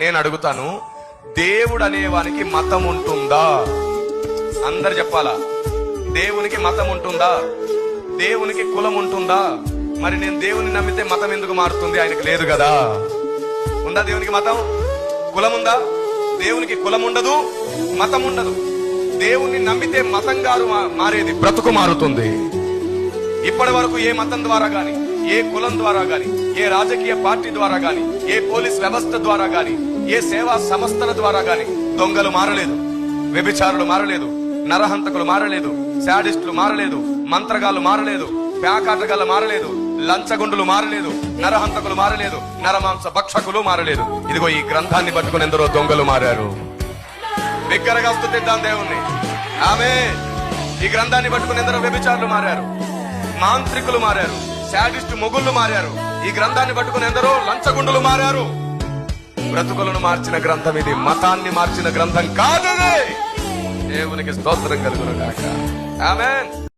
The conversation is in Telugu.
నేను అడుగుతాను, దేవుడు అనేవానికి మతం ఉంటుందా? అందరు చెప్పాలా? దేవునికి మతం ఉంటుందా? దేవునికి కులం ఉంటుందా? మరి నేను దేవుని నమ్మితే మతం ఎందుకు మారుతుంది? ఆయనకు లేదు కదా. ఉందా దేవునికి మతం? కులం ఉందా? దేవునికి కులం ఉండదు, మతం ఉండదు. దేవుణ్ణి నమ్మితే మతం గారు మారేది, బ్రతుకు మారుతుంది. ఇప్పటి వరకు ఏ మతం ద్వారా గాని, ఏ కులం ద్వారా గాని, ఏ రాజకీయ పార్టీ ద్వారా గాని, ఏ పోలీస్ వ్యవస్థ ద్వారా గాని, ఏ సేవా సంస్థల ద్వారా గాని దొంగలు మారలేదు, వ్యభిచారులు మారలేదు, నరహంతకులు మారలేదు, శాడిస్టులు మారలేదు, మంత్రగాళ్ళు మారలేదు, ప్యాకాటగాళ్ళు మారలేదు, లంచగొండులు మారలేదు, నరహంతకులు మారలేదు, నరమాంస భక్షకులు మారలేదు. ఇదిగో ఈ గ్రంథాన్ని పట్టుకుని ఎందరో దొంగలు మారారు. బిగ్గరగా స్తుతిద్దాం దేవుణ్ణి. ఆమేన్. ఈ గ్రంథాన్ని పట్టుకుని ఎందరో వ్యభిచారులు మారారు, మాంత్రికులు మారారు, శాడిస్టు మొగుళ్ళు మారారు. ఈ గ్రంథాన్ని పట్టుకుని ఎందరో లంచగుండులు మారారు. బ్రతుకులను మార్చిన గ్రంథం ఇది, మతాన్ని మార్చిన గ్రంథం కాదు. దేవునికి స్తోత్రం కలుగును గాక. ఆమేన్.